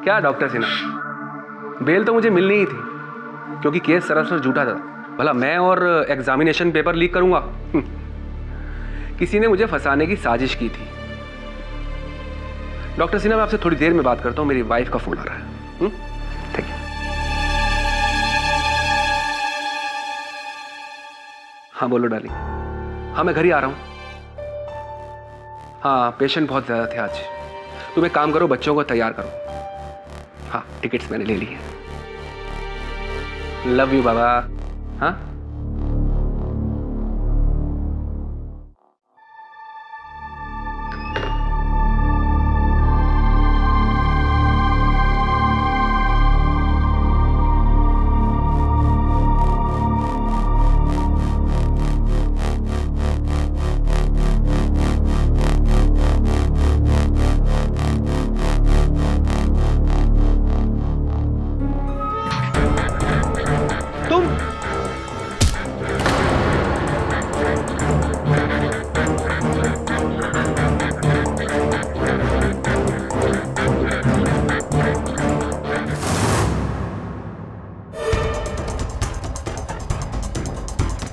क्या doctor Sinha, bell तो मुझे मिलनी ही थी क्योंकि केस सरासर झूठा था। भला मैं और एग्जामिनेशन पेपर लीक करूंगा? किसी ने मुझे फंसाने की साजिश की थी। डॉक्टर सिन्हा, मैं आपसे थोड़ी देर में बात करता हूं, मेरी वाइफ का फोन आ रहा है। Thank you. हाँ बोलो डार्लिंग। हाँ मैं घर ही आ रहा हूं। हाँ पेशेंट बहुत ज्यादा थे आज। तुम एक काम करो, बच्चों को तैयार करो। हाँ टिकट्स मैंने ले ली है। लव यू बाबा। हाँ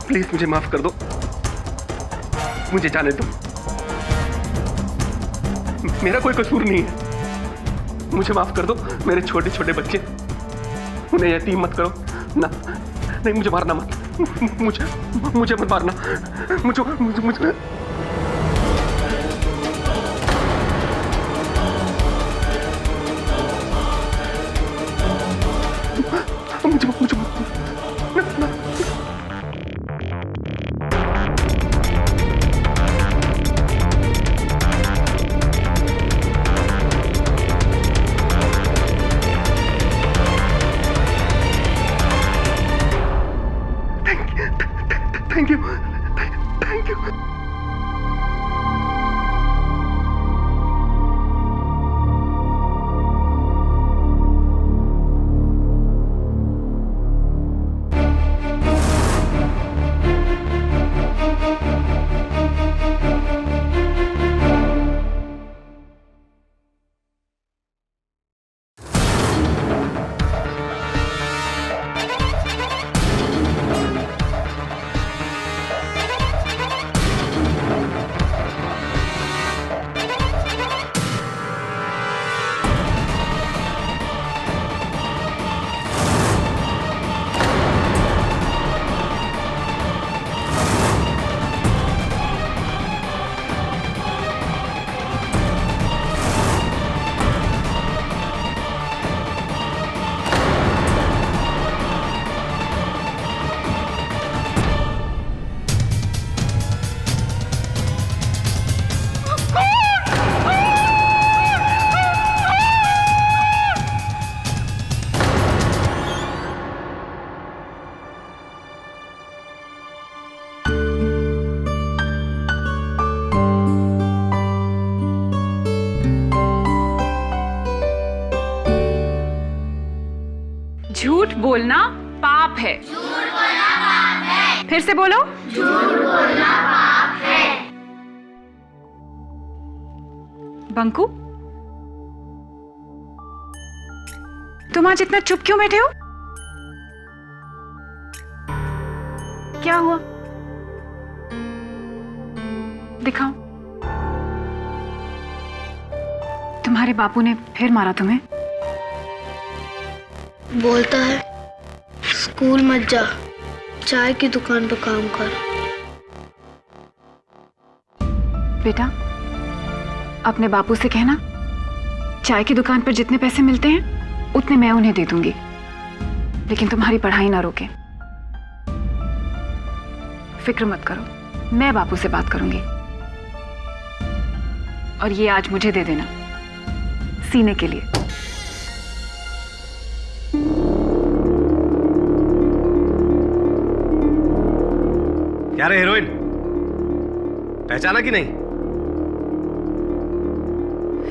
प्लीज मुझे माफ कर दो, मुझे जाने दो। मेरा कोई कसूर नहीं है, मुझे माफ कर दो। मेरे छोटे छोटे बच्चे, उन्हें यतीम मत करो ना। नहीं मुझे मारना मत, मुझे मत मारना। मुझे थैंक यू, थैंक यू। झूठ बोलना पाप है। झूठ बोलना पाप है। फिर से बोलो। झूठ बोलना पाप है। बंकू, तुम आज इतना चुप क्यों बैठे हो? क्या हुआ? दिखाओ। तुम्हारे बापू ने फिर मारा तुम्हें? बोलता है स्कूल मत जा, चाय की दुकान पर काम कर। बेटा, अपने बापू से कहना चाय की दुकान पर जितने पैसे मिलते हैं उतने मैं उन्हें दे दूंगी, लेकिन तुम्हारी पढ़ाई ना रोके। फिक्र मत करो, मैं बापू से बात करूंगी। और ये आज मुझे दे देना सीने के लिए। क्या रे हीरोइन, पहचाना कि नहीं?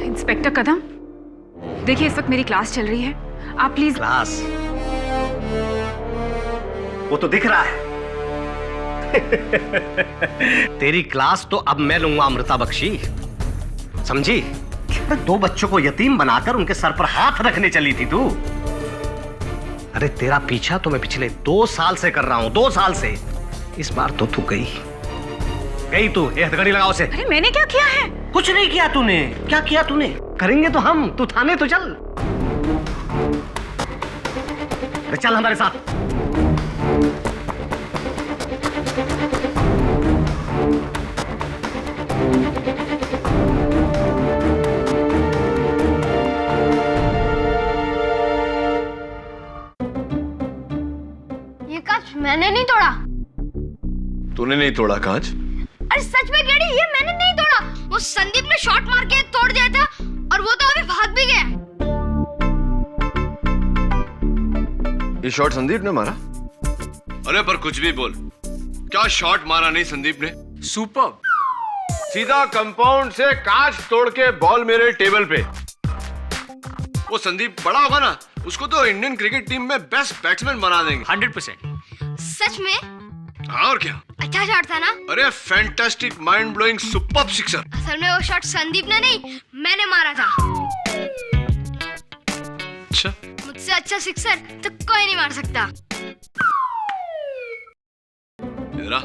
इंस्पेक्टर कदम, देखिए इस वक्त मेरी क्लास चल रही है, आप प्लीज। क्लास? वो तो दिख रहा है। तेरी क्लास तो अब मैं लूंगा अमृता बख्शी, समझी? अरे 2 बच्चों को यतीम बनाकर उनके सर पर हाथ रखने चली थी तू। अरे तेरा पीछा तो मैं पिछले 2 साल से कर रहा हूं, 2 साल से। इस बार तो तू गई तू। ये हथकड़ी लगाओ उसे। अरे मैंने क्या किया है? कुछ नहीं किया तूने। क्या किया तूने? करेंगे तो हम। तू थाने तो चल। अरे चल हमारे साथ। ये कांच मैंने नहीं तोड़ा। तूने नहीं तोड़ा कांच? अरे सच में गेडी, ये मैंने नहीं तोड़ा। वो संदीप ने शॉट मार के तोड़ दिया था और वो तो अभी भाग भी गया। ये शॉट संदीप ने मारा? अरे पर कुछ भी बोल, क्या शॉट मारा नहीं संदीप ने? सुपर। सीधा कंपाउंड से कांच तोड़ के बॉल मेरे टेबल पे। वो संदीप बड़ा होगा ना, उसको तो इंडियन क्रिकेट टीम में बेस्ट बैट्समैन बना देंगे। 100%। सच में? हाँ और क्या। अच्छा शॉट था ना? अरे fantastic, mind blowing, superb sixer. असल में वो शॉट संदीप ने नहीं, मैंने मारा था। अच्छा, मुझसे अच्छा सिक्सर तो कोई नहीं मार सकता। तेरा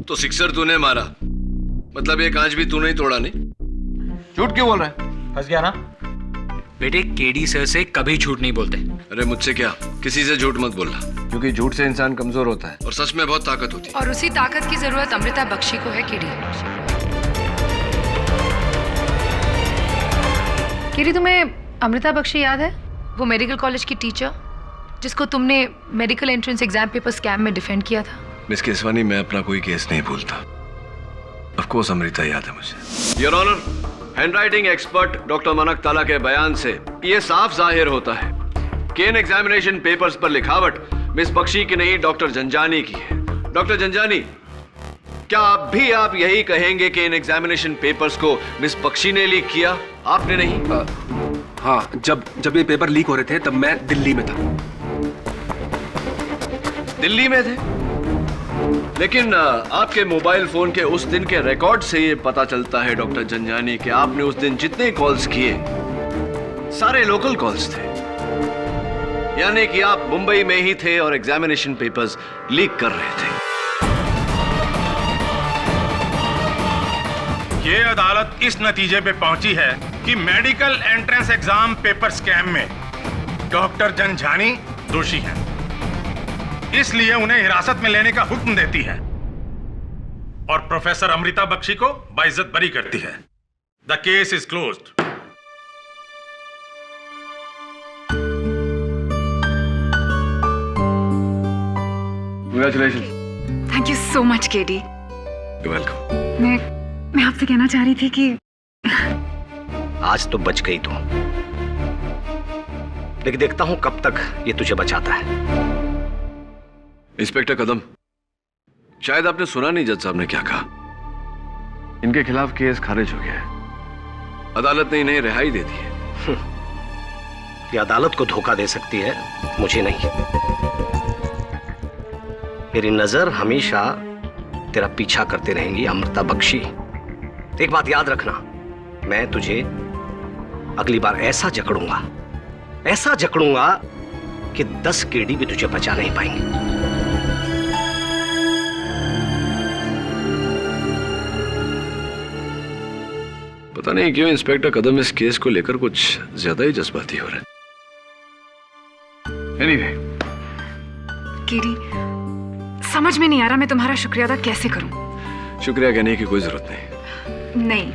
तो सिक्सर तूने मारा, मतलब ये कांच भी तूने ही तोड़ा नहीं? झूठ क्यों बोल रहा है? फंस गया ना? बेटे केडी सर से कभी झूठ नहीं बोलते। अरे मुझसे क्या, किसी से झूठ मत बोलना, क्योंकि झूठ से इंसान कमजोर होता है और सच में बहुत ताकत होती है। और उसी ताकत की जरूरत अमृता बख्शी को है केडी। केडी, तुम्हें अमृता बख्शी याद है? वो मेडिकल कॉलेज की टीचर जिसको तुमने medical entrance exam paper scam में डिफेंड किया था। मिस केसवानी, मैं अपना कोई केस नहीं भूलता। ऑफ कोर्स अमृता याद है मुझे। Your honour, handwriting expert doctor मनक ताला के बयान से ये साफ जाहिर होता है कि इन एग्जामिनेशन पेपर्स पर लिखावट मिस बख्शी की नहीं, डॉक्टर जंजानी की है। डॉक्टर जंजानी, क्या आप यही कहेंगे कि इन एग्जामिनेशन पेपर्स को मिस बख्शी ने लीक किया, आपने नहीं? हाँ, जब ये पेपर लीक हो रहे थे तब मैं दिल्ली में था। दिल्ली में थे? लेकिन आपके मोबाइल फोन के उस दिन के रिकॉर्ड से ये पता चलता है डॉक्टर जंजानी कि आपने उस दिन जितने कॉल्स किए सारे लोकल कॉल्स थे, यानी कि आप मुंबई में ही थे और एग्जामिनेशन पेपर्स लीक कर रहे थे। ये अदालत इस नतीजे पे पहुंची है कि medical entrance exam paper scam में डॉक्टर जंजानी दोषी हैं, इसलिए उन्हें हिरासत में लेने का हुक्म देती है और प्रोफेसर अमृता बख्शी को बाइज्जत बरी करती है। The case is closed. Congratulations. Thank you so much KD. You're welcome. मैं आपसे कहना चाह रही थी कि आज तो बच गई तू, लेकिन देखता हूं कब तक ये तुझे बचाता है। इंस्पेक्टर कदम, शायद आपने सुना नहीं जज साहब ने क्या कहा। इनके खिलाफ केस खारिज हो गया है, अदालत ने इन्हें रिहाई दे दी है। ये अदालत को धोखा दे सकती है, मुझे नहीं। मेरी नजर हमेशा तेरा पीछा करते रहेंगी अमृता बख्शी। एक बात याद रखना, मैं तुझे अगली बार ऐसा जकड़ूंगा कि 10 केडी भी तुझे बचा नहीं पाएंगे। पता नहीं क्यों इंस्पेक्टर कदम इस केस को लेकर कुछ ज्यादा ही जज्बाती हो रहे हैं। Anyway, केडी, समझ में नहीं आ रहा मैं तुम्हारा शुक्रिया अदा कैसे करूं। शुक्रिया कहने की कोई जरूरत नहीं। नहीं,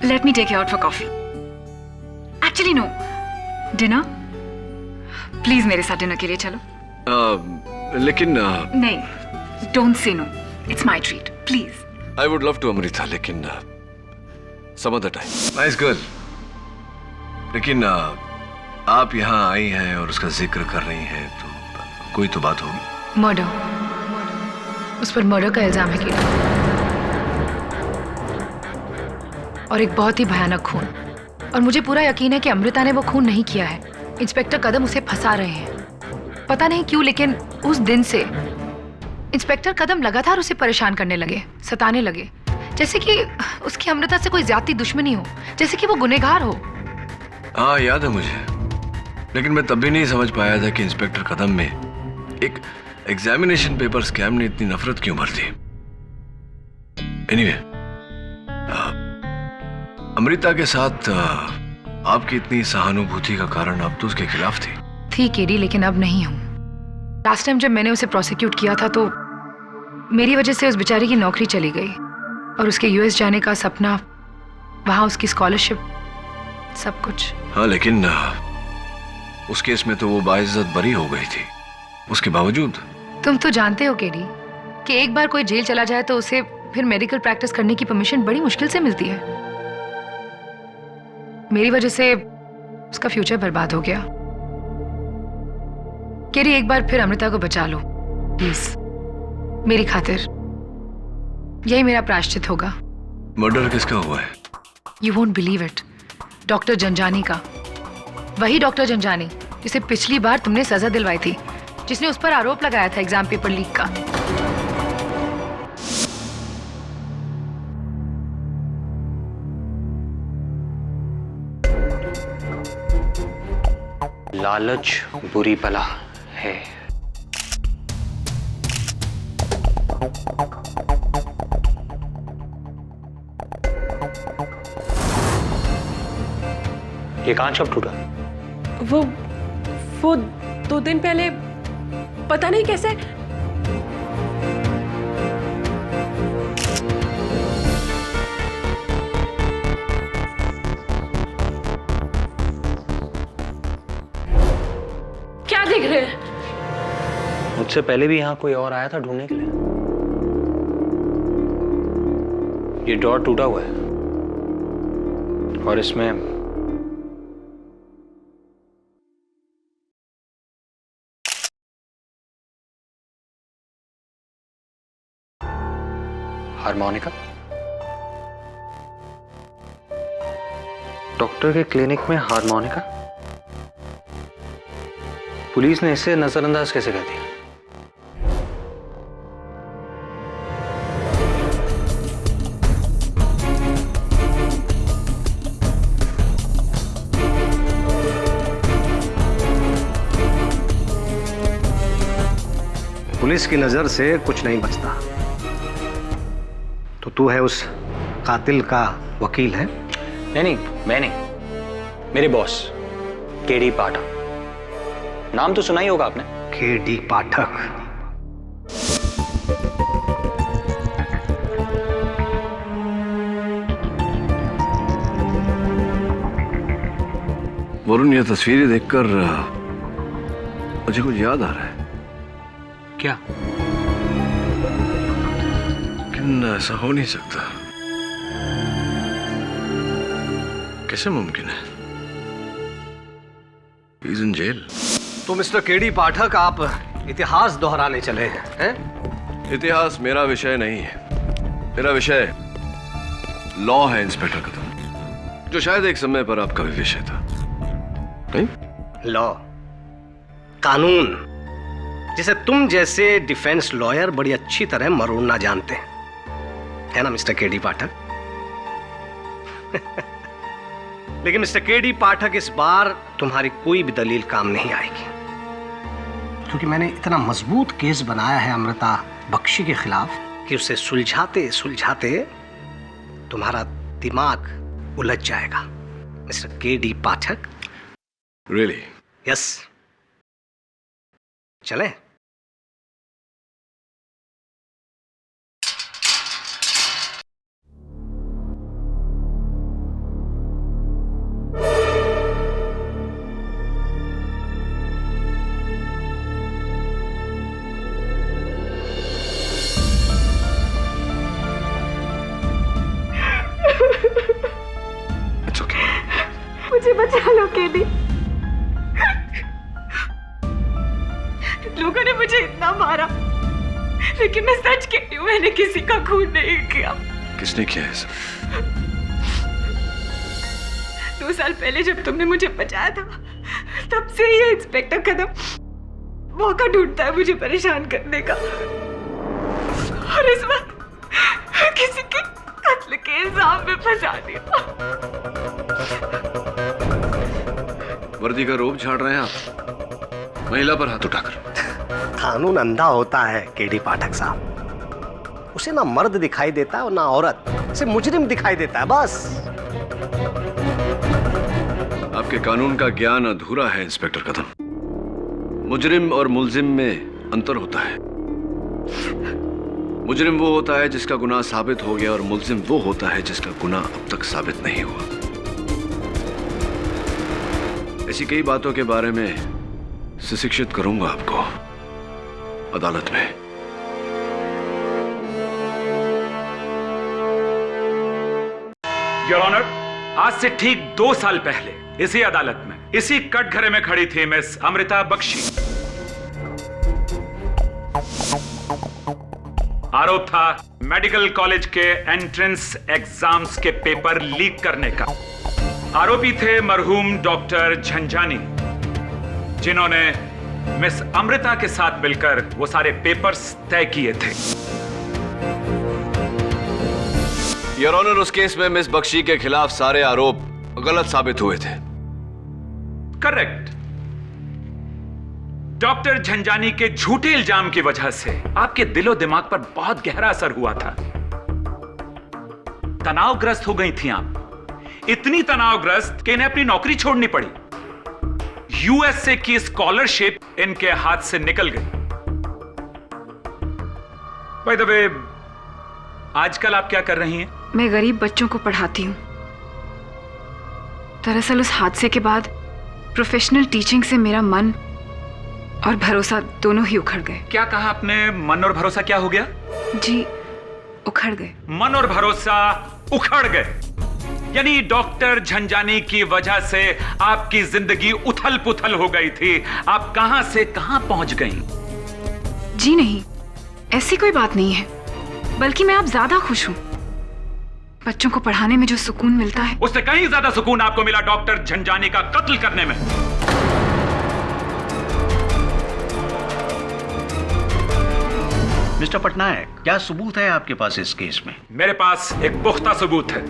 let me take you out for coffee. Actually no, dinner. Please मेरे साथ डिनर के लिए चलो। लेकिन नहीं, don't say no, it's my treat, please. I would love to Amrita, लेकिन some other time. Nice girl, लेकिन आप यहाँ आई हैं और उसका जिक्र कर रही हैं तो कोई तो बात होगी। मर्डर, उस पर मर्डर का इल्जाम है केडी, और एक बहुत ही भयानक खून। और मुझे पूरा यकीन है कि अमृता ने वो खून नहीं किया है। इंस्पेक्टर कदम उसे फंसा रहे हैं, पता नहीं क्यों, लेकिन उस दिन से इंस्पेक्टर कदम लगातार उसे परेशान करने लगे, सताने लगे। जैसे कि उसकी अमृता से कोई ज्यादा दुश्मनी हो, जैसे कि वो गुनहगार हो। हाँ याद है मुझे, लेकिन मैं तब भी नहीं समझ पाया था कि इंस्पेक्टर कदम में एक एग्जामिनेशन पेपर स्कैम ने इतनी नफरत क्यों भर दी। एनीवे, अमृता के साथ आपकी इतनी सहानुभूति का कारण आप तो उसके खिलाफ थी केडी, लेकिन अब नहीं हूं। लास्ट टाइम जब मैंने उसे प्रोसिक्यूट किया था तो मेरी वजह से उस बेचारी की नौकरी चली गई और उसके यूएस जाने का सपना, वहां उसकी स्कॉलरशिप, सब कुछ। हाँ, लेकिन उस केस में तो वो बाइज्जत बरी हो गई थी। उसके बावजूद तुम तो जानते हो केडी कि एक बार कोई जेल चला जाए तो उसे फिर मेडिकल प्रैक्टिस करने की परमिशन बड़ी मुश्किल से मिलती है। मेरी वजह से उसका फ्यूचर बर्बाद हो गया। केडी, एक बार फिर अमृता को बचा लो प्लीज, मेरी खातिर। यही मेरा प्रायश्चित होगा। मर्डर किसका हुआ है? You won't believe it, doctor Janjani का। वही डॉक्टर जंजानी जिसे पिछली बार तुमने सजा दिलवाई थी, जिसने उस पर आरोप लगाया था एग्जाम पेपर लीक का। लालच बुरी बला है। ये कांच कब टूटा? वो 2 दिन पहले, पता नहीं कैसे। क्या देख रहे हैं? मुझसे पहले भी यहां कोई और आया था ढूंढने के लिए। ये डोर टूटा हुआ है और इसमें हारमोनिका। डॉक्टर के क्लिनिक में हारमोनिका? पुलिस ने इसे नजरअंदाज कैसे कर दिया? पुलिस की नजर से कुछ नहीं बचता, तो तू है उस कातिल का वकील है? नहीं, मैं नहीं, मेरे बॉस केडी पाठक। नाम तो सुना ही होगा आपने। केडी पाठक? वरुण, ये तस्वीरें देखकर मुझे कुछ याद आ रहा है। क्या? लेकिन ऐसा हो नहीं सकता। कैसे मुमकिन है? He's in jail. तो मिस्टर केडी पाठक, आप इतिहास दोहराने चले हैं? इतिहास मेरा विषय नहीं है। मेरा विषय लॉ है इंस्पेक्टर कदम, जो शायद एक समय पर आपका भी विषय था। नहीं? लॉ, कानून, जिसे तुम जैसे डिफेंस लॉयर बड़ी अच्छी तरह मरोड़ना जानते हैं, है ना मिस्टर केडी पाठक? लेकिन मिस्टर केडी पाठक, इस बार तुम्हारी कोई भी दलील काम नहीं आएगी, क्योंकि मैंने इतना मजबूत केस बनाया है अमृता बख्शी के खिलाफ कि उसे सुलझाते सुलझाते तुम्हारा दिमाग उलझ जाएगा मिस्टर केडी पाठक। Really? यस, चलें? मुझे बचा लो केडी। लोगों ने मुझे इतना मारा, लेकिन मैं सच कहती हूँ, मैंने किसी का खून नहीं किया। किसने किया है सब? 2 साल पहले जब तुमने मुझे बचाया था, तब से ये इंस्पेक्टर कदम मौका ढूंढता है मुझे परेशान करने का। और इस बार किसी के कातिल के इल्जाम में फंसा दिया। वर्दी का रोब झाड़ रहे हैं आप, महिला पर हाथ उठाकर। कानून अंधा होता है केडी पाठक साहब, उसे ना मर्द दिखाई देता है और ना औरत, उसे मुजरिम दिखाई देता है बस। आपके कानून का ज्ञान अधूरा है इंस्पेक्टर कदम। मुजरिम और मुल्जिम में अंतर होता है। मुजरिम वो होता है जिसका गुनाह साबित हो गया और मुल्जिम वो होता है जिसका गुनाह अब तक साबित नहीं हुआ। ऐसी कई बातों के बारे में सुशिक्षित करूंगा आपको अदालत में। योर ऑनर, आज से ठीक 2 साल पहले इसी अदालत में इसी कटघरे में खड़ी थी मिस अमृता बख्शी। आरोप था मेडिकल कॉलेज के एंट्रेंस एग्जाम्स के पेपर लीक करने का। आरोपी थे मरहूम डॉक्टर झंझानी, जिन्होंने मिस अमृता के साथ मिलकर वो सारे पेपर्स तय किए थे। योर ऑनर, उस केस में मिस बख्शी के खिलाफ सारे आरोप गलत साबित हुए थे। करेक्ट। डॉक्टर झंझानी के झूठे इल्जाम की वजह से आपके दिलो दिमाग पर बहुत गहरा असर हुआ था। तनावग्रस्त हो गई थी आप, इतनी तनावग्रस्त कि इन्हें अपनी नौकरी छोड़नी पड़ी। यूएसए की स्कॉलरशिप इनके हाथ से निकल गई। बाय द वे, आजकल आप क्या कर रही हैं? मैं गरीब बच्चों को पढ़ाती हूँ। दरअसल उस हादसे के बाद प्रोफेशनल टीचिंग से मेरा मन और भरोसा दोनों ही उखड़ गए। क्या कहा आपने? मन और भरोसा क्या हो गया? जी, उखड़ गए। मन और भरोसा उखड़ गए, यानी डॉक्टर झंझानी की वजह से आपकी जिंदगी उथल पुथल हो गई थी। आप कहां से कहां पहुंच गई? जी नहीं, ऐसी कोई बात नहीं है, बल्कि मैं अब ज्यादा खुश हूं। बच्चों को पढ़ाने में जो सुकून मिलता है, उससे कहीं ज्यादा सुकून आपको मिला डॉक्टर झंझानी का कत्ल करने में। मिस्टर पटनायक, क्या सबूत है आपके पास इस केस में? मेरे पास एक पुख्ता सबूत है।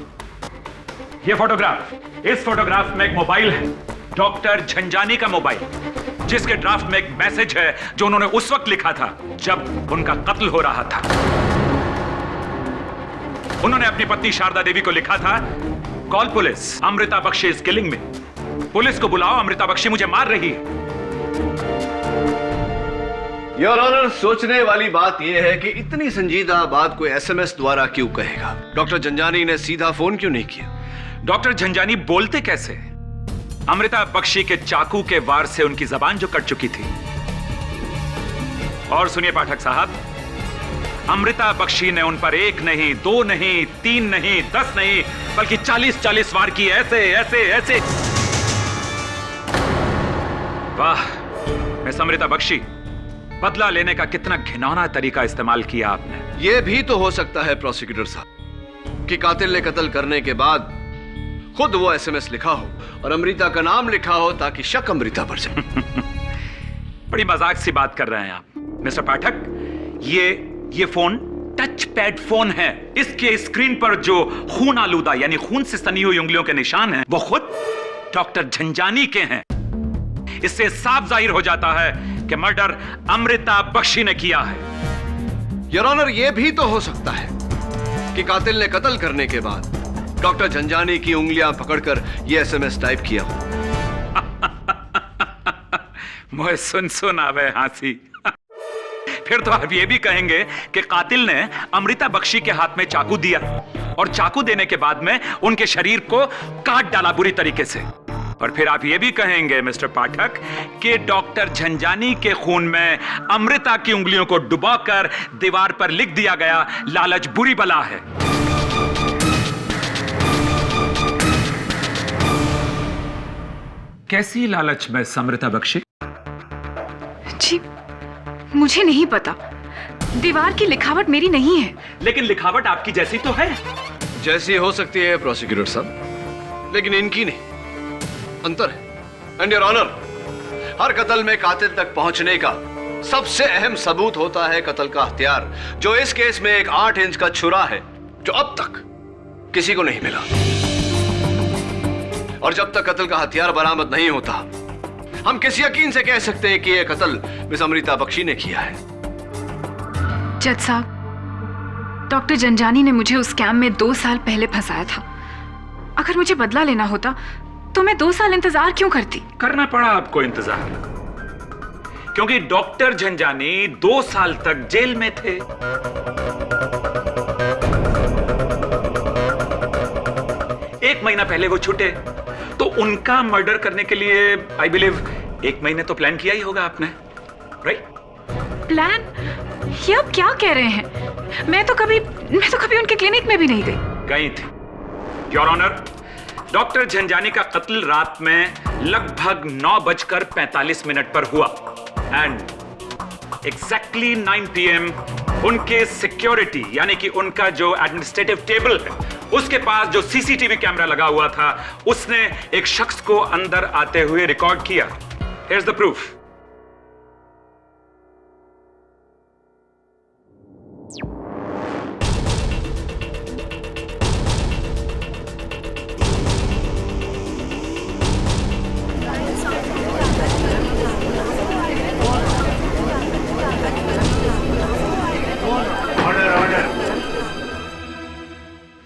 ये फोटोग्राफ, इस फोटोग्राफ में एक मोबाइल है, डॉक्टर झंझानी का मोबाइल, जिसके ड्राफ्ट में एक मैसेज है जो उन्होंने उस वक्त लिखा था जब उनका कत्ल हो रहा था। उन्होंने अपनी पत्नी शारदा देवी को लिखा था, call police, Amrita Bakshi is killing me. Police को बुलाओ, अमृता बख्शी मुझे मार रही है। योर ऑनर, सोचने वाली बात यह है कि इतनी संजीदा बात कोई एसएमएस द्वारा क्यों कहेगा? डॉक्टर झंझानी ने सीधा फोन क्यों नहीं किया? डॉक्टर झंझानी बोलते कैसे? अमृता बख्शी के चाकू के वार से उनकी जबान जो कट चुकी थी। और सुनिए पाठक साहब, अमृता बख्शी ने उन पर 1 नहीं, 2 नहीं, 3 नहीं, 10 नहीं, बल्कि 40-40 वार की, ऐसे ऐसे ऐसे। वाह मिस अमृता बख्शी, बदला लेने का कितना घिनौना तरीका इस्तेमाल किया आपने। यह भी तो हो सकता है प्रोसिक्यूटर साहब कि कातिल ने कत्ल करने के बाद खुद वो एसएमएस लिखा हो और अमृता का नाम लिखा हो ताकि शक अमृता पर जाए। बड़ी मजाक सी बात कर रहे हैं आप मिस्टर पाठक। ये फोन टच पैड फोन है। इसके स्क्रीन पर जो खून आलूदा यानी खून से सनी हुई उंगलियों के निशान हैं, वो खुद डॉक्टर झंझानी के हैं। इससे साफ जाहिर हो जाता है कि मर्डर अमृता बख्शी ने किया है। योर ऑनर, यह भी तो हो सकता है कि कातिल ने कत्ल करने के बाद डॉक्टर झंझानी की उंगलियां पकड़कर यह एसएमएस टाइप किया हो। मुझे सुन आवे हंसी। फिर तो आप ये भी कहेंगे कि कातिल ने अमृता बख्शी के हाथ में चाकू दिया और चाकू देने के बाद में उनके शरीर को काट डाला बुरी तरीके से। और फिर आप ये भी कहेंगे मिस्टर पाठक कि डॉक्टर झंझानी के खून में अमृता की उंगलियों को डुबाकर दीवार पर लिख दिया गया, लालच बुरी बला है। कैसी लालच में अमृता बख्शी? जी, मुझे नहीं पता। दीवार की लिखावट मेरी नहीं है। लेकिन लिखावट आपकी जैसी तो है। जैसी हो सकती है प्रोसिक्यूटर साहब, लेकिन इनकी नहीं। अंतर है। एंड योर ऑनर, हर कत्ल में कातिल तक पहुंचने का सबसे अहम सबूत होता है कत्ल का हथियार, जो इस केस में एक 8 इंच का छुरा है, जो अब तक किसी को नहीं मिला। और जब तक कत्ल का हथियार बरामद नहीं होता, हम किस यकीन से कह सकते हैं कि यह कत्ल मिस अमृता बख्शी ने किया है? जज साहब, डॉक्टर जंजानी ने मुझे उस कैंप में 2 साल पहले फंसाया था। अगर मुझे बदला लेना होता तो मैं 2 साल इंतजार क्यों करती? करना पड़ा आपको इंतजार, क्योंकि डॉक्टर झंझानी 2 साल तक जेल में थे। एक महीना पहले वो छूटे, तो उनका मर्डर करने के लिए आई बिलीव 1 महीने तो प्लान किया ही होगा आपने, राइट? प्लान? ये आप क्या कह रहे हैं? मैं तो कभी उनके क्लिनिक में भी नहीं गई थी। योर ऑनर, डॉक्टर झंझानी का कत्ल रात में लगभग 9:45 पर हुआ एंड एग्जैक्टली 9 PM उनके सिक्योरिटी यानी कि उनका जो एडमिनिस्ट्रेटिव टेबल है उसके पास जो सीसीटीवी कैमरा लगा हुआ था, उसने एक शख्स को अंदर आते हुए रिकॉर्ड किया। Here's the proof.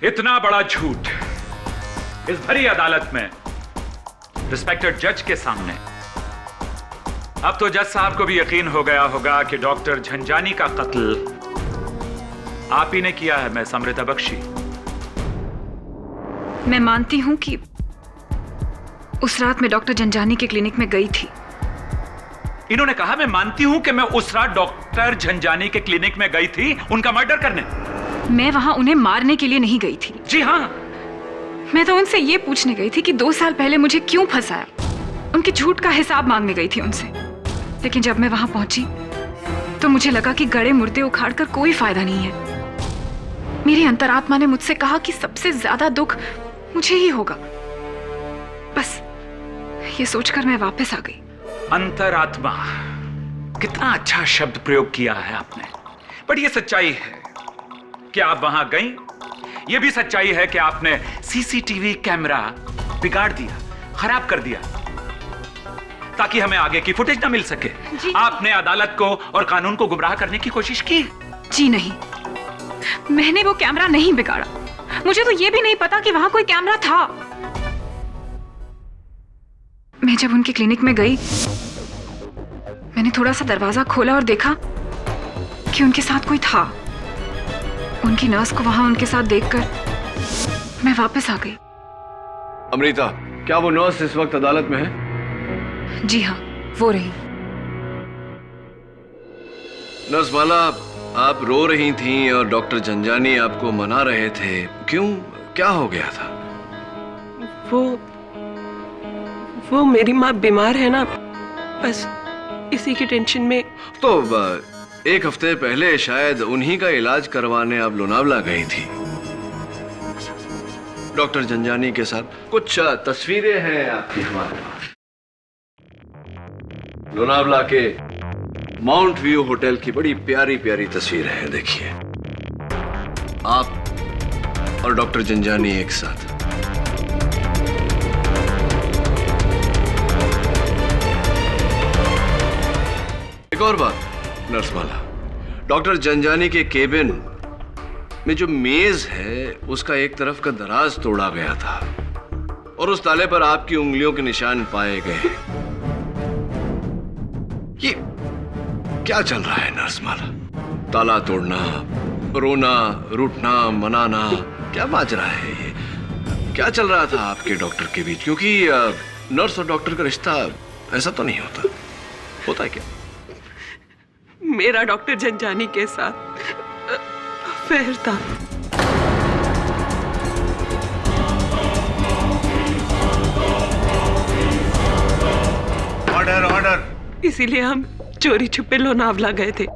इतना बड़ा झूठ इस भरी अदालत में, रिस्पेक्टेड जज के सामने। अब तो जज साहब को भी यकीन हो गया होगा कि डॉक्टर झंझानी का कत्ल आप ही ने किया है, मिस अमृता बख्शी। मैं मानती हूं कि उस रात मैं डॉक्टर जंजानी के क्लिनिक में गई थी। इन्होंने कहा मैं मानती हूं कि मैं उस रात डॉक्टर झंझानी के क्लिनिक में गई थी उनका मर्डर करने। मैं वहां उन्हें मारने के लिए नहीं गई थी। जी हाँ, मैं तो उनसे ये पूछने गई थी कि 2 साल पहले मुझे क्यों फंसाया। उनके झूठ का हिसाब मांगने गई थी उनसे। लेकिन जब मैं वहां पहुंची तो मुझे लगा कि गड़े मुर्दे उखाड़कर कोई फायदा नहीं है। मेरी अंतरात्मा ने मुझसे कहा कि सबसे ज्यादा दुख मुझे ही होगा। बस ये सोचकर मैं वापस आ गई। अंतरात्मा, कितना अच्छा शब्द प्रयोग किया है आपने। बट ये सच्चाई है कि आप वहां गई। यह भी सच्चाई है कि आपने सीसीटीवी कैमरा बिगाड़ दिया, खराब कर दिया ताकि हमें आगे की फुटेज ना मिल सके। आपने अदालत को और कानून को गुमराह करने की कोशिश की। जी नहीं, मैंने वो कैमरा नहीं बिगाड़ा। मुझे तो यह भी नहीं पता कि वहां कोई कैमरा था। मैं जब उनके क्लिनिक में गई, मैंने थोड़ा सा दरवाजा खोला और देखा कि उनके साथ कोई था। उनकी नर्स को वहां उनके साथ देखकर मैं वापस आ गई। अमृता, क्या वो नर्स इस वक्त अदालत में है? जी हाँ, वो रही। नर्स माला, आप रो रही थीं और डॉक्टर झंझानी आपको मना रहे थे। क्यों, क्या हो गया था? वो मेरी माँ बीमार है ना, बस इसी की टेंशन में। तो 1 हफ्ते पहले शायद उन्हीं का इलाज करवाने आप लोनावला गई थी डॉक्टर झंझानी के साथ। कुछ तस्वीरें हैं आपकी हमारे पास। लोनावला के माउंट व्यू होटल की बड़ी प्यारी प्यारी तस्वीरें हैं। देखिए, आप और डॉक्टर झंझानी एक साथ। एक और बात नर्स माला, डॉक्टर झंझानी के केबिन में जो मेज है उसका एक तरफ का दराज तोड़ा गया था और उस ताले पर आपकी उंगलियों के निशान पाए गए। ये क्या चल रहा है नर्स माला? ताला तोड़ना, रोना, रूठना, मनाना, क्या माजरा है ये? क्या चल रहा था आपके डॉक्टर के बीच? क्योंकि नर्स और डॉक्टर का रिश्ता ऐसा तो नहीं होता। होता है क्या? मेरा डॉक्टर झंझानी के साथ अफेयर था। Order order. इसीलिए हम चोरी छुपे लोनावला गए थे,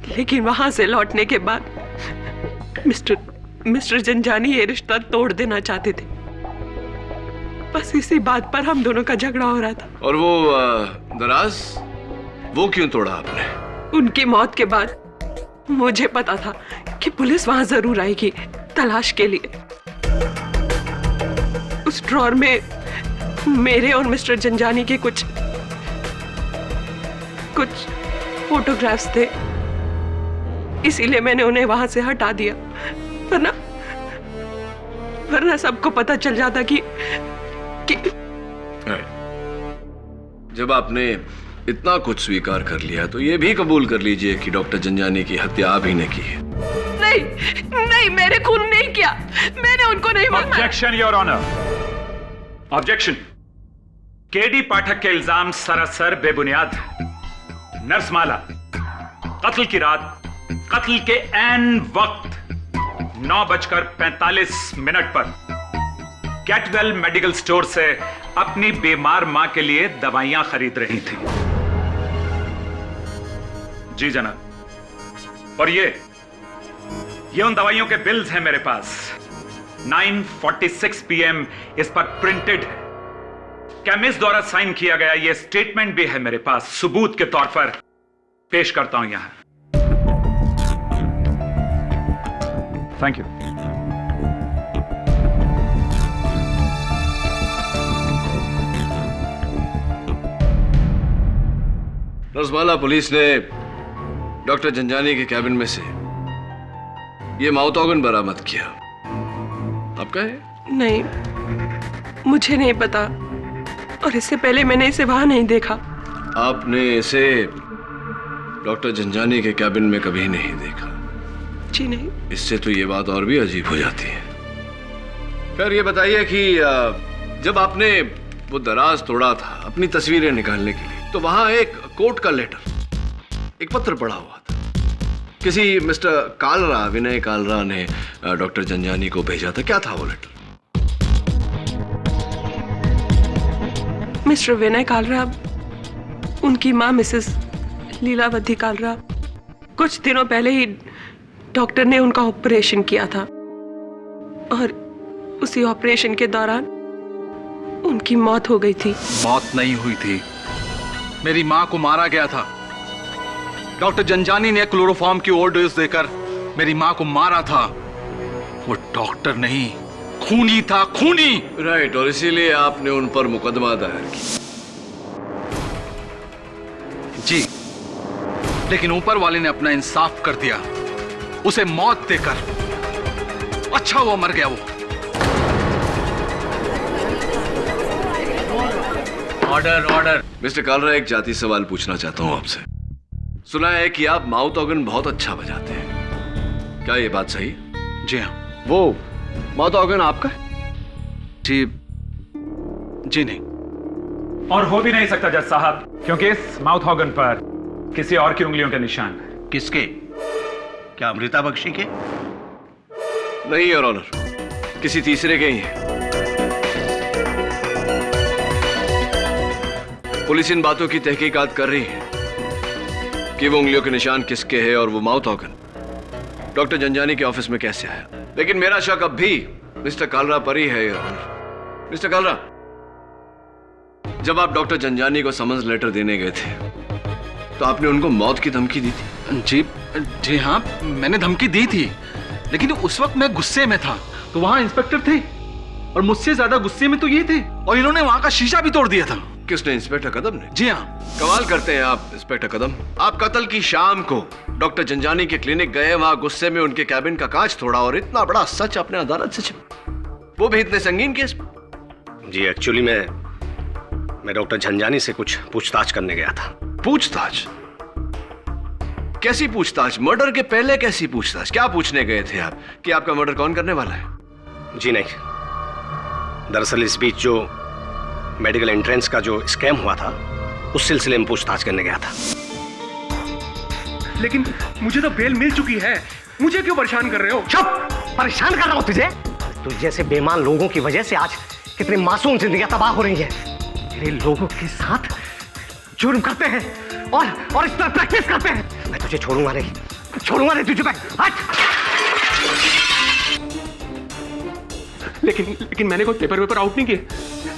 लेकिन वहां से लौटने के बाद मिस्टर झंझानी ये रिश्ता तोड़ देना चाहते थे। बस इसी बात पर हम दोनों का झगड़ा हो रहा था। और वो दराज, वो क्यों तोड़ा आपने? उनकी मौत के बाद मुझे पता था कि पुलिस वहां जरूर आएगी तलाश के लिए। उस ड्रॉर में मेरे और मिस्टर जंजानी के कुछ फोटोग्राफ्स थे, इसीलिए मैंने उन्हें वहां से हटा दिया, वरना सबको पता चल जाता कि जब आपने इतना कुछ स्वीकार कर लिया तो ये भी कबूल कर लीजिए कि डॉक्टर जंजानी की हत्या आप ही ने की है। नहीं, मेरे खून नहीं किया, मैंने उनको नहीं मारा। Objection your honour, objection. KD Pathak के इल्जाम सरासर बेबुनियाद है। नर्स माला कत्ल की रात, कत्ल के ऐन वक्त 9:45 पर कैटवेल मेडिकल स्टोर से अपनी बीमार मां के लिए दवाइयां खरीद रही थी। जी जनाब। और ये उन दवाइयों के बिल्स हैं मेरे पास। 9:46 PM इस पर प्रिंटेड है। केमिस्ट द्वारा साइन किया गया यह स्टेटमेंट भी है मेरे पास, सबूत के तौर पर पेश करता हूं यहां। Thank you. नर्समाला, पुलिस ने डॉक्टर जंजानी के कैबिन में से ये माउथ ऑर्गन बरामद किया। आपका है? नहीं, मुझे नहीं पता, और इससे पहले मैंने इसे वहां नहीं देखा। आपने इसे डॉक्टर जंजानी के कैबिन में कभी नहीं देखा? जी नहीं। इससे तो ये बात और भी अजीब हो जाती है। खैर, ये बताइए कि जब आपने वो दराज तोड़ा था अपनी तस्वीरें निकालने के लिए, तो वहां एक कोर्ट का लेटर, एक पत्र पड़ा हुआ था। किसी मिस्टर कालरा, विनय कालरा ने डॉक्टर जंजानी को भेजा था। क्या था वो लेटर? मिस्टर विनय कालरा, उनकी मां मिसेस लीलावती कालरा, कुछ दिनों पहले ही डॉक्टर ने उनका ऑपरेशन किया था, और उसी ऑपरेशन के दौरान उनकी मौत हो गई थी। मौत नहीं हुई थी, मेरी मां को मारा गया था। डॉक्टर जंजानी ने क्लोरोफॉर्म की ओवरडोज देकर मेरी मां को मारा था। वो डॉक्टर नहीं, खूनी था, खूनी। राइट, और इसीलिए आपने उन पर मुकदमा दायर किया। जी, लेकिन ऊपर वाले ने अपना इंसाफ कर दिया, उसे मौत देकर। अच्छा वो मर गया। वो ऑर्डर। मिस्टर कालरा, एक जाती सवाल पूछना चाहता हूं आपसे। सुना है कि आप माउथ ऑर्गन बहुत अच्छा बजाते हैं, क्या ये बात सही? जी हाँ। वो माउथ ऑर्गन आपका है? जी नहीं। और हो भी नहीं सकता जज साहब, क्योंकि इस माउथ ऑर्गन पर किसी और की उंगलियों के निशान है। किसके? क्या अमृता बख्शी के? नहीं योर ऑनर, किसी तीसरे के ही है। पुलिस इन बातों की तहकीकात कर रही है कि वो उंगलियों के निशान किसके हैं और वो माउथ ऑर्गन डॉक्टर जंजानी के ऑफिस में कैसे आया। लेकिन मेरा शक अब भी मिस्टर कालरा पर ही है योर ऑनर। मिस्टर कालरा, जब आप डॉक्टर जंजानी को समन्स लेटर देने गए थे तो आपने उनको मौत की धमकी दी थी? जी हाँ, मैंने धमकी दी थी, लेकिन उस वक्त मैं गुस्से में था। तो वहां इंस्पेक्टर थे और मुझसे ज्यादा गुस्से में तो ये थे, और इन्होंने वहां का शीशा भी तोड़ दिया था। किसने? इंस्पेक्टर कदम ने? जी हाँ। कमाल करते हैं आप इंस्पेक्टर कदम। आप कत्ल की शाम को डॉक्टर जंजानी के क्लिनिक गए, वहां गुस्से में उनके कैबिन का कांच तोड़ा, और इतना बड़ा सच अपने अदालत से छिपा, वो भी इतने संगीन केस। जी एक्चुअली मैं डॉक्टर झंझानी से कुछ पूछताछ करने गया था। पूछताछ? कैसी पूछताछ? मर्डर के पहले कैसी पूछताछ? क्या पूछने गए थे आप कि आपका मर्डर कौन करने वाला है? जी नहीं, दरअसल इस बीच जो मेडिकल एंट्रेंस का जो स्कैम हुआ था, उस सिलसिले में पूछताछ करने गया था। लेकिन मुझे तो बेल मिल चुकी है, मुझे क्यों परेशान कर रहे हो? चुप! परेशान कर रहा हूं तुझे? तुझ जैसे बेईमान लोगों की वजह से आज कितनी मासूम जिंदगियां तबाह हो रही हैं। मेरे लोगों के साथ जुर्म करते हैं और इस तरह प्रैक्टिस करते हैं। मैं तुझे छोड़ूंगा नहीं तुझे। हट! लेकिन मैंने कोई पेपर आउट नहीं किए।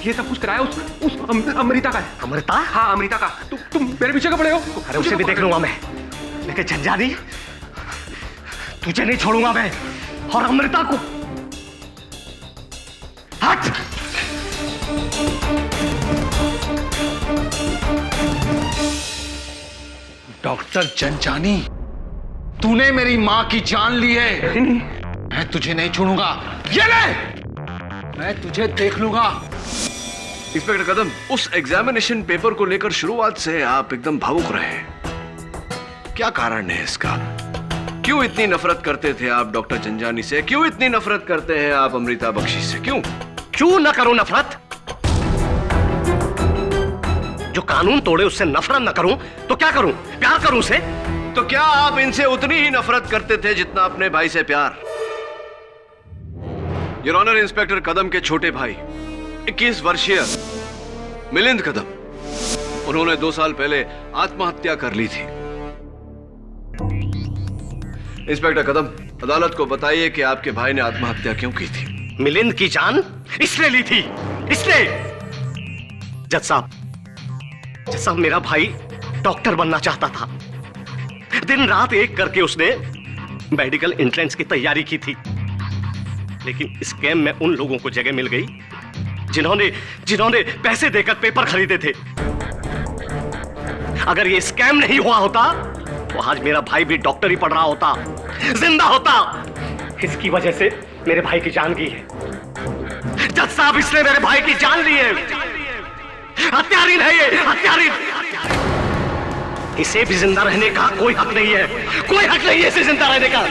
ये सब कुछ कराया उस अमृता का है। अमृता? हाँ, अमृता का। तुम मेरे पीछे का पड़े हो। अरे उसे भी देख लूंगा मैं, लेकिन झंझानी, तुझे नहीं छोड़ूंगा मैं, और अमृता को। हट! डॉक्टर जनजानी, तूने मेरी मां की जान ली है। मैं तुझे नहीं छोड़ूंगा। ये ले, मैं तुझे देख लूंगा। इंस्पेक्टर कदम, उस एग्जामिनेशन पेपर को लेकर शुरुआत से आप एकदम भावुक रहे। क्या कारण है इसका? क्यों इतनी नफरत करते थे आप डॉक्टर जंजानी से? क्यों इतनी नफरत करते हैं आप अमृता बख्शी से? क्यों क्यों न करूं नफरत? जो कानून तोड़े उससे नफरत न करूं तो क्या करूं? प्यार करूं उसे? तो क्या आप इनसे उतनी ही नफरत करते थे जितना अपने भाई से प्यार? योर ऑनर, इंस्पेक्टर कदम के छोटे भाई 21 वर्षीय मिलिंद कदम, उन्होंने 2 साल पहले आत्महत्या कर ली थी। इंस्पेक्टर कदम, अदालत को बताइए कि आपके भाई ने आत्महत्या क्यों की थी? मिलिंद की जान इसने ली थी, इसने। जज साहब, मेरा भाई डॉक्टर बनना चाहता था। दिन रात एक करके उसने मेडिकल एंट्रेंस की तैयारी की थी, लेकिन इस स्कैम में उन लोगों को जगह मिल गई जिन्होंने पैसे देकर पेपर खरीदे थे। अगर ये स्कैम नहीं हुआ होता तो आज मेरा भाई भी डॉक्टर ही पढ़ रहा होता, जिंदा होता। इसकी वजह से मेरे भाई की जान गई है। जज साहब, इसने मेरे भाई की जान ली है। हत्यारी है ये, हत्यारी। इसे भी जिंदा रहने का कोई हक नहीं है, कोई हक नहीं है इसे जिंदा रहने का।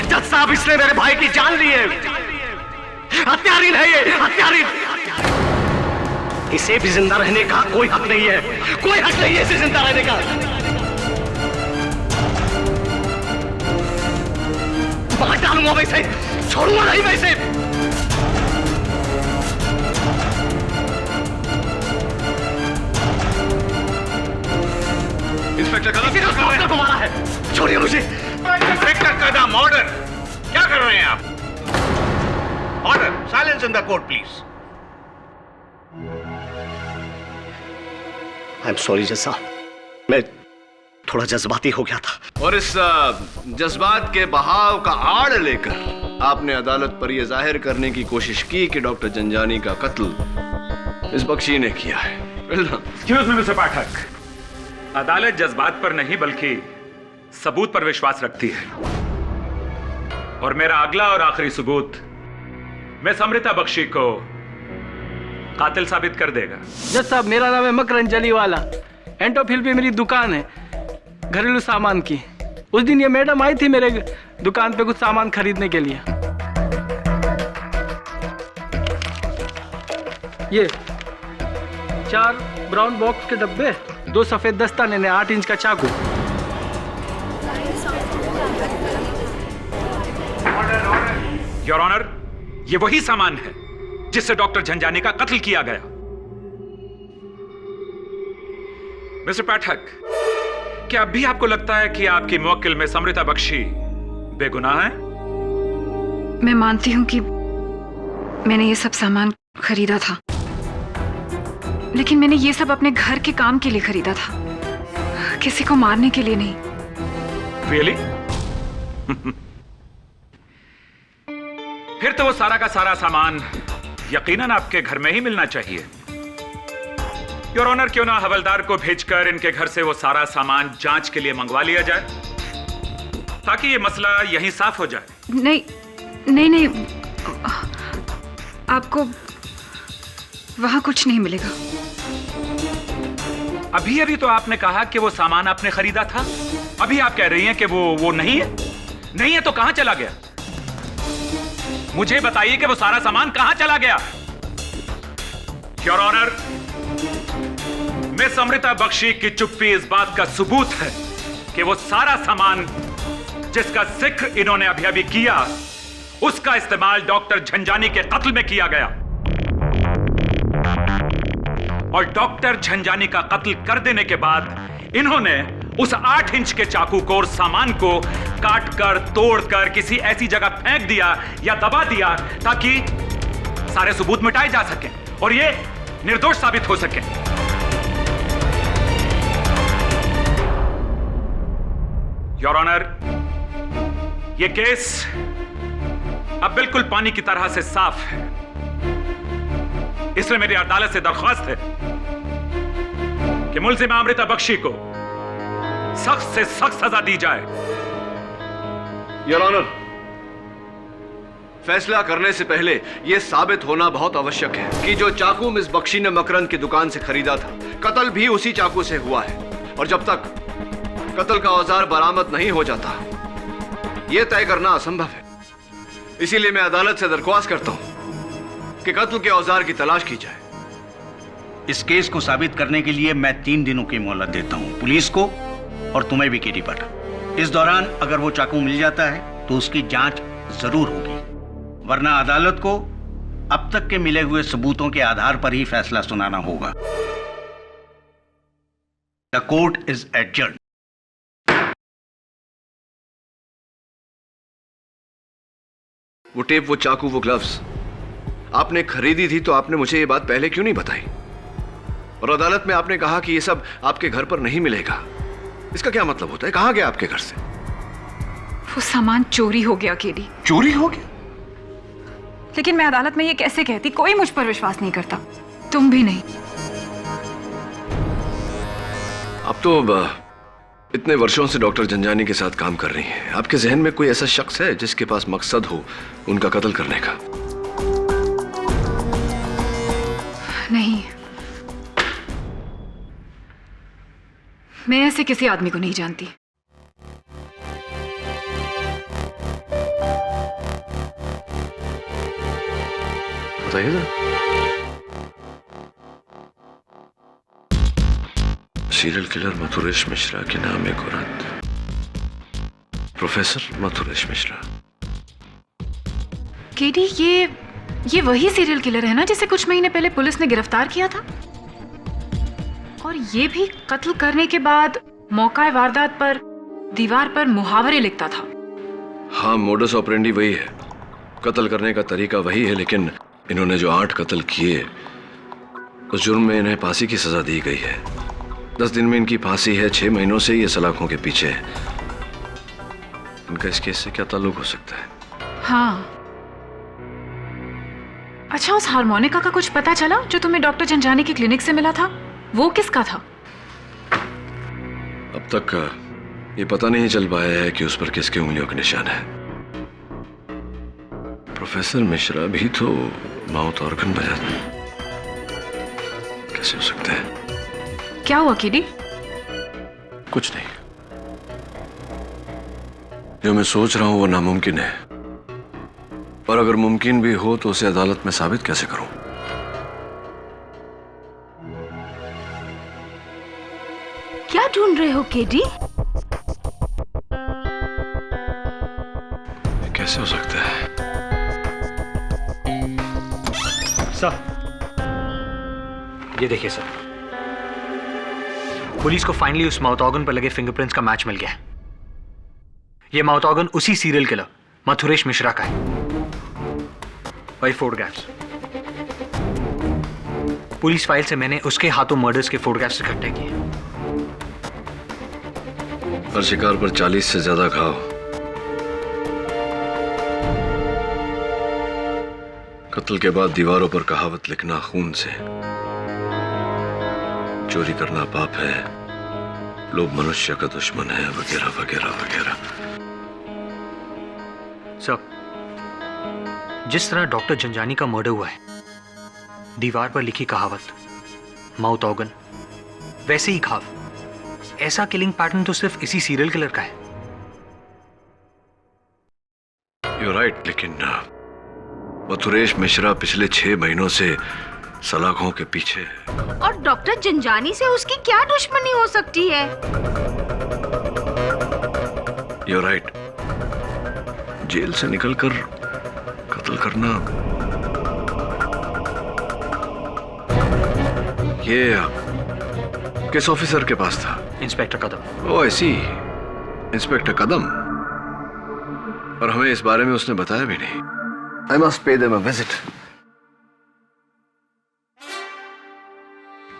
जज साहब, इसने मेरे भाई की जान ली है। हत्यारी है ये, हत्यारी। इसे भी जिंदा रहने का कोई हक नहीं है, कोई हक नहीं है इसे जिंदा रहने का। मार डालूंगा वैसे, छोड़ूंगा नहीं वैसे। इंस्पेक्टर कदम को मारा है, छोड़िए मुझे। इंस्पेक्टर कदम, ऑर्डर। क्या कर रहे हैं आप? Order, silence in the court please. I am sorry जज साहब, मैं थोड़ा जज्बाती हो गया था। और इस जज्बात के बहाव का आड़ लेकर आपने अदालत पर यह जाहिर करने की कोशिश की कि डॉक्टर जंजानी का कत्ल इस बख्शी ने किया है। एक्सक्यूज मी मिस्टर पाठक, अदालत जज्बात पर नहीं बल्कि सबूत पर विश्वास रखती है, और मेरा अगला और आखिरी सबूत मिस अमृता बख्शी को कातिल साबित कर देगा। जज साहब, मेरा नाम है मकरन जलीवाला। एंटोफिल पे मेरी दुकान है घरेलू सामान की। उस दिन ये मैडम आई थी मेरे दुकान पे कुछ सामान खरीदने के लिए। ये 4 ब्राउन बॉक्स के डब्बे, 2 सफेद दस्ताने ने 8 इंच का चाकू। योर ऑनर, ये वही सामान है जिससे डॉक्टर झंझानी का कत्ल किया गया। मिस्टर पाठक, क्या अब भी आपको लगता है कि आपकी मुवक्किल में अमृता बख्शी बेगुनाह है? मैं मानती हूं कि मैंने ये सब सामान खरीदा था, लेकिन मैंने ये सब अपने घर के काम के लिए खरीदा था, किसी को मारने के लिए नहीं। Really? फिर तो वो सारा का सारा सामान यकीनन आपके घर में ही मिलना चाहिए। योर ऑनर, क्यों ना हवलदार को भेजकर इनके घर से वो सारा सामान जांच के लिए मंगवा लिया जाए, ताकि ये मसला यहीं साफ हो जाए। नहीं, आपको वहां कुछ नहीं मिलेगा। अभी तो आपने कहा कि वो सामान आपने खरीदा था, अभी आप कह रही हैं कि वो नहीं है। नहीं है तो कहां चला गया? मुझे बताइए कि वो सारा सामान कहां चला गया। Your honour, miss Amrita Bakshi की चुप्पी इस बात का सबूत है कि वो सारा सामान जिसका जिक्र इन्होंने अभी किया, उसका इस्तेमाल डॉक्टर झंझानी के कत्ल में किया गया, और डॉक्टर झंझानी का कत्ल कर देने के बाद इन्होंने उस 8 इंच के चाकू को और सामान को काट कर तोड़ कर किसी ऐसी जगह फेंक दिया या दबा दिया ताकि सारे सबूत मिटाए जा सकें और ये निर्दोष साबित हो सके। योर ऑनर, ये केस अब बिल्कुल पानी की तरह से साफ है, इसलिए मेरी अदालत से दरख्वास्त है कि मुलजिमा अमृता बख्शी को सख्त से सख्त सजा दी जाए। योर ऑनर, फैसला करने से पहले यह साबित होना बहुत आवश्यक है कि जो चाकू मिस बख्शी ने मकरंद की दुकान से खरीदा था, कत्ल भी उसी चाकू से हुआ है। और जब तक कत्ल का औजार बरामद नहीं हो जाता, यह तय करना असंभव है। इसीलिए मैं अदालत से दरख्वास्त करता हूं कि कत्ल के औजार की तलाश की जाए। इस केस को साबित करने के लिए मैं 3 दिनों की मोहलत देता हूं, पुलिस को और तुम्हें भी, केडी पाठक। इस दौरान अगर वो चाकू मिल जाता है तो उसकी जांच जरूर होगी, वरना अदालत को अब तक के मिले हुए सबूतों के आधार पर ही फैसला सुनाना होगा। The court is adjourned. वो टेप, वो चाकू, वो ग्लव्स आपने खरीदी थी तो आपने मुझे ये बात पहले क्यों नहीं बताई? और अदालत में आपने कहा कि ये सब आपके घर पर नहीं मिलेगा। इसका क्या मतलब होता है? कहां गया आपके घर से? वो सामान चोरी हो गया केडी। चोरी हो गया? लेकिन मैं अदालत में ये कैसे कहती? कोई मुझ पर विश्वास नहीं करता, तुम भी नहीं। अब तो इतने वर्षों से डॉक्टर जंजानी के साथ काम कर रही हैं, आपके जहन में कोई ऐसा शख्स है जिसके पास मकसद हो उनका कत्ल करने का? नहीं, मैं ऐसे किसी आदमी को नहीं जानती। बताइए जरा। सीरियल किलर मथुरेश मिश्रा के नाम एक औरत, प्रोफेसर मथुरेश मिश्रा। केडी, ये वही सीरियल किलर है ना जिसे कुछ महीने पहले पुलिस ने गिरफ्तार किया था? और ये भी कत्ल करने के बाद मौका वारदात पर दीवार पर मुहावरे लिखता था। हाँ, मोडस ऑपरेंडी वही है, कत्ल करने का तरीका वही है, लेकिन इन्होंने जो 8 कत्ल किए उस जुर्म में इन्हें फांसी की सजा दी गई है। 10 दिन में इनकी फांसी है, 6 महीनों से ये सलाखों के पीछे है। इनका इस केस से क्या ताल्लुक हो सकता है? हाँ, अच्छा, उस हारमोनिका का कुछ पता चला जो तुम्हें डॉक्टर जंजानी की क्लिनिक से मिला था? वो किसका था? अब तक ये पता नहीं चल पाया है कि उस पर किसके उंगलियों के निशान है। प्रोफेसर मिश्रा भी तो माउथ ऑर्गन बजाते, कैसे हो सकता है? क्या हुआ केडी? कुछ नहीं, जो मैं सोच रहा हूं वो नामुमकिन है, और अगर मुमकिन भी हो तो उसे अदालत में साबित कैसे करूं? क्या ढूंढ रहे हो केडी? कैसे हो सकता है? सर, ये देखिए सर, पुलिस को फाइनली उस माउथ ऑर्गन पर लगे फिंगरप्रिंट्स का मैच मिल गया है। ये माउथ ऑर्गन उसी सीरियल किलर मथुरेश मिश्रा का है। वही फोटोग्राफ्स, पुलिस फाइल से मैंने उसके हाथों मर्डर्स के फोटोग्राफ्स इकट्ठे किए। हर शिकार पर 40 से ज्यादा घाव, कत्ल के बाद दीवारों पर कहावत लिखना खून से, चोरी करना पाप है, लोभ मनुष्य का दुश्मन है, वगैरह वगैरह वगैरह। सर, जिस तरह डॉक्टर जंजानी का मर्डर हुआ है, दीवार पर लिखी कहावत, माउथ ऑर्गन, वैसे ही घाव, ऐसा किलिंग पैटर्न तो सिर्फ इसी सीरियल किलर का है। You're right, लेकिन मथुरेश मिश्रा पिछले 6 महीनों से सलाखों के पीछे है। और डॉक्टर जंजानी से उसकी क्या दुश्मनी हो सकती है? You're right, जेल से निकलकर कत्ल करना, ये किस ऑफिसर के पास था? इंस्पेक्टर कदम। ओह, ऐसी इंस्पेक्टर कदम, और हमें इस बारे में उसने बताया भी नहीं। I must pay them a visit.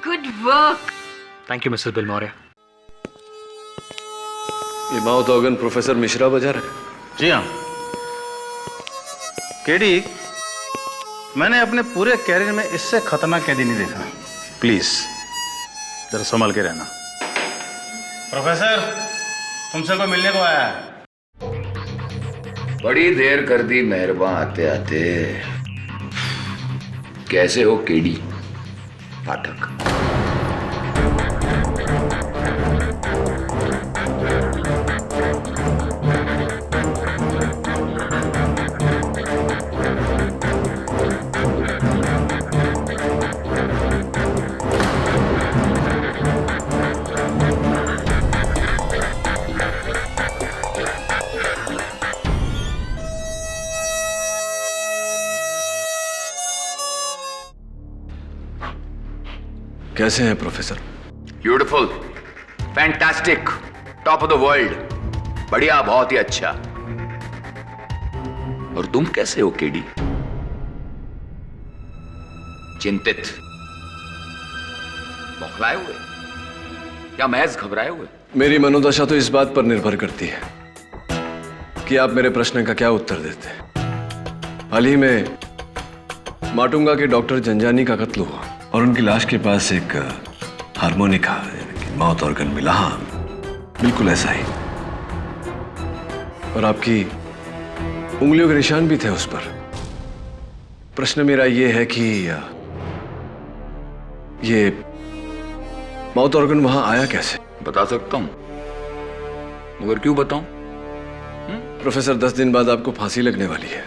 Good work. Thank you Mrs Bilimoria. ये माउथ ऑर्गन प्रोफेसर मिश्रा बजा रहे? जी हाँ। केडी, मैंने अपने पूरे कैरियर में इससे खतरनाक कैदी नहीं देखा। प्लीज जरा संभल के रहना। प्रोफेसर, तुमसे कोई मिलने को आया है। बड़ी देर कर दी मेहरबान आते आते। कैसे हो केडी पाठक? कैसे हैं professor? Beautiful, fantastic, top of the world, बढ़िया, बहुत ही अच्छा। और तुम कैसे हो केडी? चिंतित, बौखलाए हुए या महज घबराए हुए? मेरी मनोदशा तो इस बात पर निर्भर करती है कि आप मेरे प्रश्न का क्या उत्तर देते हैं। हाल ही में माटुंगा के डॉक्टर जंजानी का कत्ल हुआ और उनकी लाश के पास एक हारमोनिका यानी कि माउथ ऑर्गन मिला। हाँ, बिल्कुल ऐसा ही। और आपकी उंगलियों के निशान भी थे उस पर। प्रश्न मेरा यह है कि ये माउथ ऑर्गन वहां आया कैसे? बता सकता हूं, मगर क्यों बताऊं? प्रोफेसर, 10 दिन बाद आपको फांसी लगने वाली है।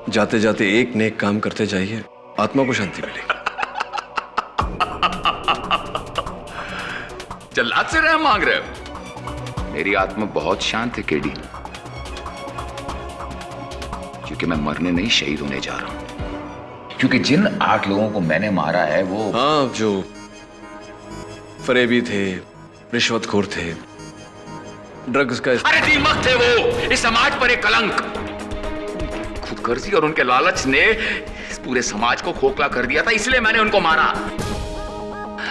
जाते जाते एक नेक काम करते जाइए, आत्मा को शांति मिलेगी। जल्लाद से रहम मांग रहे हो? मेरी आत्मा बहुत शांत है केडी, क्योंकि मैं मरने नहीं, शहीद होने जा रहा हूं। क्योंकि जिन 8 लोगों को मैंने मारा है वो, हाँ, जो फरेबी थे, रिश्वतखोर थे, ड्रग्स का अरे दीमक थे वो, इस समाज पर एक कलंक। खुदगर्जी और उनके लालच ने इस पूरे समाज को खोखला कर दिया था, इसलिए मैंने उनको मारा।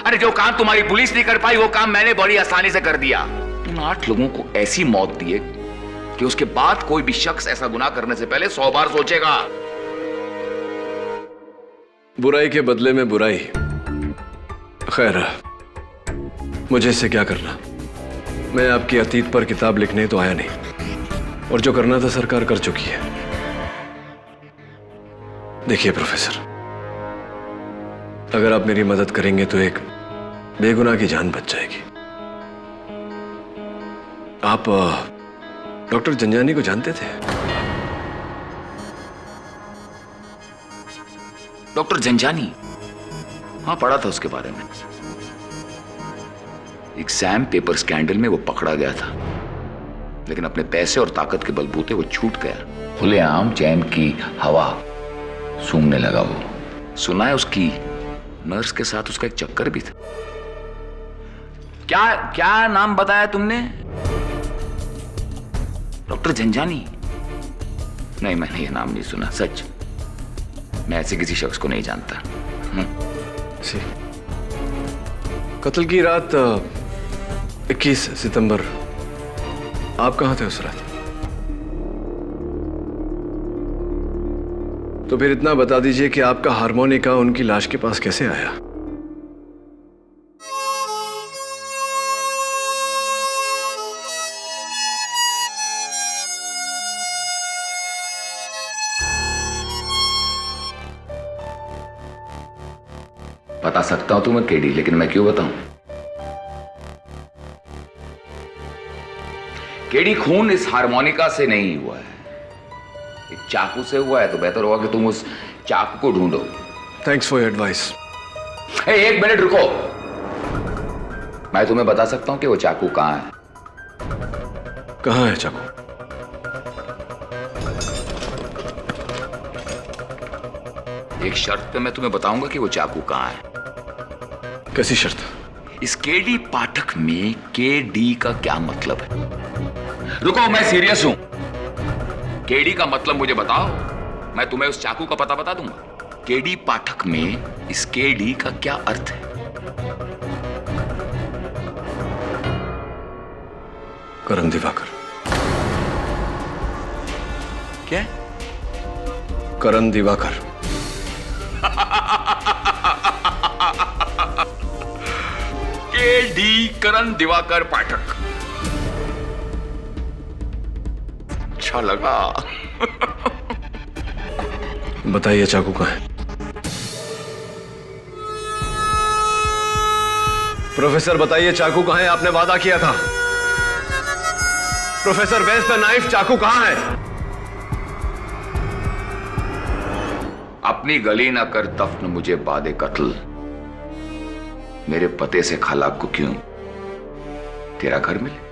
अरे जो काम तुम्हारी पुलिस नहीं कर पाई वो काम मैंने बड़ी आसानी से कर दिया। उन 8 लोगों को ऐसी मौत दी कि उसके बाद कोई भी शख्स ऐसा गुनाह करने से पहले 100 बार सोचेगा। बुराई के बदले में बुराई। खैर, मुझे इससे क्या करना? मैं आपकी अतीत पर किताब लिखने तो आया नहीं, और जो करना था सरकार कर चुकी है। देखिए प्रोफेसर, अगर आप मेरी मदद करेंगे तो एक बेगुनाह की जान बच जाएगी। आप डॉक्टर जंजानी को जानते थे? डॉक्टर जंजानी? हाँ, पढ़ा था उसके बारे में। एग्जाम पेपर स्कैंडल में वो पकड़ा गया था, लेकिन अपने पैसे और ताकत के बलबूते वो छूट गया। खुलेआम चैन की हवा सूंघने लगा वो। सुना है उसकी नर्स के साथ उसका एक चक्कर भी था। क्या नाम बताया तुमने? डॉक्टर जंजानी? नहीं, मैंने ये नाम नहीं सुना, सच। मैं ऐसे किसी शख्स को नहीं जानता। कत्ल की रात 21 सितंबर आप कहां थे उस रात? तो फिर इतना बता दीजिए कि आपका हारमोनिका उनकी लाश के पास कैसे आया? बता सकता हूं तुम्हें केडी, लेकिन मैं क्यों बताऊं? केडी, खून इस हारमोनिका से नहीं हुआ है, एक चाकू से हुआ है। तो बेहतर होगा कि तुम उस चाकू को ढूंढो। Thanks for your advice. एक मिनट रुको, मैं तुम्हें बता सकता हूं कि वो चाकू कहां है। कहां है चाकू? एक शर्त पे मैं तुम्हें बताऊंगा कि वो चाकू कहां है। कैसी शर्त? इस केडी पाठक में केडी का क्या मतलब है? रुको, मैं सीरियस हूं। केडी का मतलब मुझे बताओ, मैं तुम्हें उस चाकू का पता बता दूंगा। केडी पाठक में इस केडी का क्या अर्थ है? करण दिवाकर। क्या? करण दिवाकर। करण दिवाकर पाठक। अच्छा लगा। बताइए चाकू कहाँ है? प्रोफेसर बताइए चाकू कहाँ है? आपने वादा किया था। Professor where's the knife? चाकू कहाँ है? अपनी गली ना कर दफन मुझे बादे कत्ल। मेरे पते से खाला को क्यों तेरा घर मिले?